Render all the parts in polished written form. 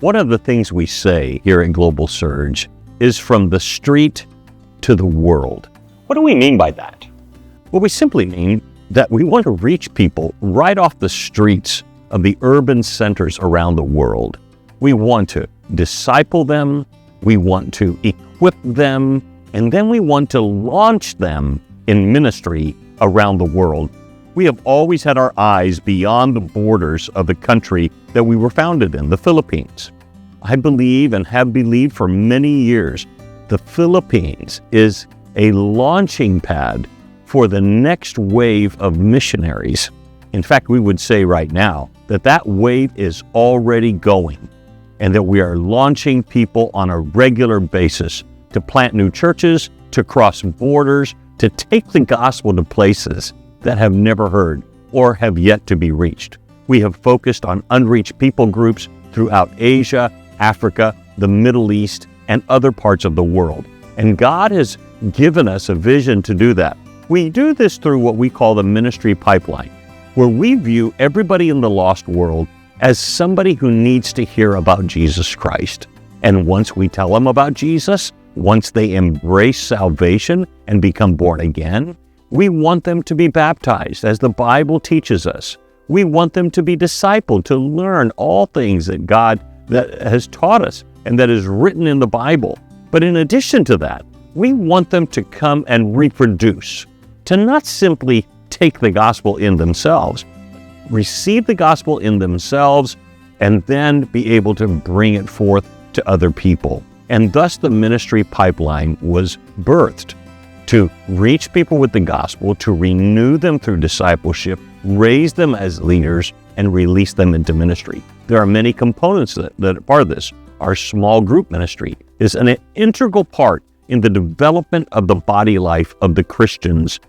One of the things we say here at Global Surge is from the street to the world. What do we mean by that? Well, we simply mean that we want to reach people right off the streets of the urban centers around the world. We want to disciple them, we want to equip them, and then we want to launch them in ministry around the world. We have always had our eyes beyond the borders of the country that we were founded in, the Philippines. I believe and have believed for many years the Philippines is a launching pad for the next wave of missionaries. In fact, we would say right now that that wave is already going and that we are launching people on a regular basis to plant new churches, to cross borders, to take the gospel to places that have never heard or have yet to be reached. We have focused on unreached people groups throughout Asia, Africa, the Middle East, and other parts of the world. And God has given us a vision to do that. We do this through what we call the ministry pipeline, where we view everybody in the lost world as somebody who needs to hear about Jesus Christ. And once we tell them about Jesus, once they embrace salvation and become born again, we want them to be baptized as the Bible teaches us. We want them to be discipled, to learn all things that God that has taught us and that is written in the Bible. But in addition to that, we want them to come and reproduce, to not simply take the gospel in themselves, receive the gospel in themselves, and then be able to bring it forth to other people. And thus the ministry pipeline was birthed to reach people with the gospel, to renew them through discipleship, raise them as leaders, and release them into ministry. There are many components that are part of this. Our small group ministry is an integral part in the development of the body life of the Christians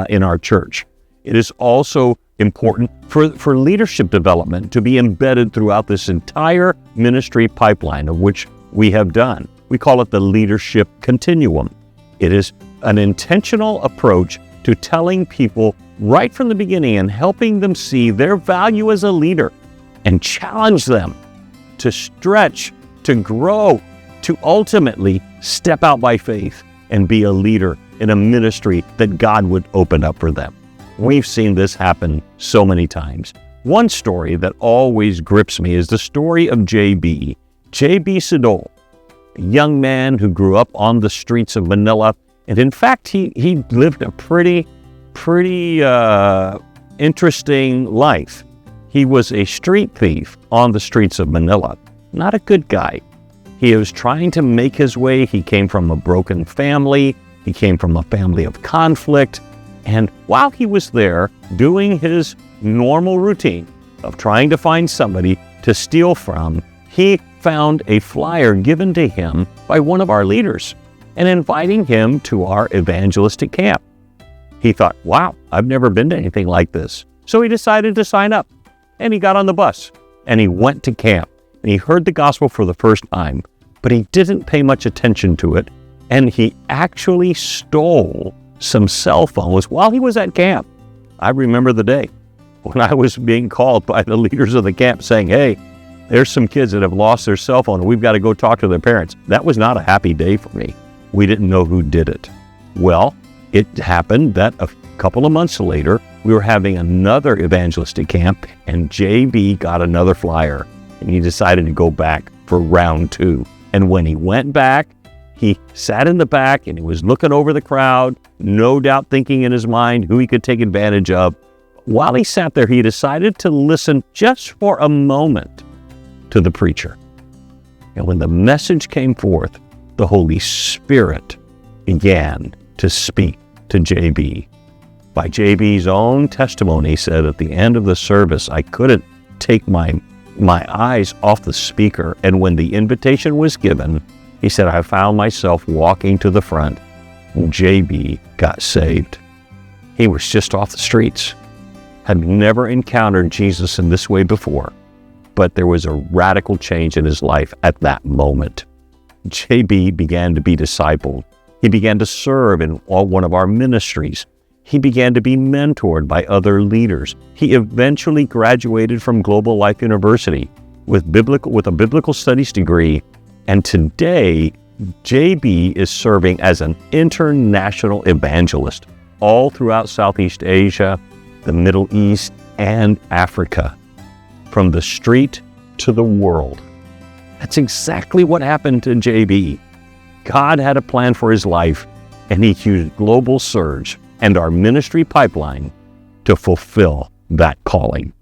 in our church. It is also important for leadership development to be embedded throughout this entire ministry pipeline of which we have done. We call it the leadership continuum. It is an intentional approach to telling people right from the beginning and helping them see their value as a leader and challenge them to stretch, to grow, to ultimately step out by faith and be a leader in a ministry that God would open up for them. We've seen this happen so many times. One story that always grips me is the story of J.B. Sidol, a young man who grew up on the streets of Manila. And in fact, he lived a pretty interesting life. He was a street thief on the streets of Manila. Not a good guy. He was trying to make his way. He came from a broken family. He came from a family of conflict. And while he was there doing his normal routine of trying to find somebody to steal from, he found a flyer given to him by one of our leaders and inviting him to our evangelistic camp. He thought, wow, I've never been to anything like this. So he decided to sign up, and he got on the bus and he went to camp and he heard the gospel for the first time, but he didn't pay much attention to it. And he actually stole some cell phones while he was at camp. I remember the day when I was being called by the leaders of the camp saying, hey, there's some kids that have lost their cell phone and we've got to go talk to their parents. That was not a happy day for me. We didn't know who did it. Well, it happened that a couple of months later, we were having another evangelistic camp and JB got another flyer and he decided to go back for round 2. And when he went back, he sat in the back and he was looking over the crowd, no doubt thinking in his mind who he could take advantage of. While he sat there, he decided to listen just for a moment to the preacher. And when the message came forth, the Holy Spirit began to speak to JB. By JB's own testimony, he said at the end of the service, I couldn't take my eyes off the speaker. And when the invitation was given, he said, I found myself walking to the front and JB got saved. He was just off the streets, had never encountered Jesus in this way before, but there was a radical change in his life at that moment. JB began to be discipled. He began to serve in one of our ministries. He began to be mentored by other leaders. He eventually graduated from Global Life University with a biblical studies degree, and today JB is serving as an international evangelist all throughout Southeast Asia, the Middle East, and Africa, from the street to the world. That's exactly what happened to JB. God had a plan for his life, and he used Global Surge and our ministry pipeline to fulfill that calling.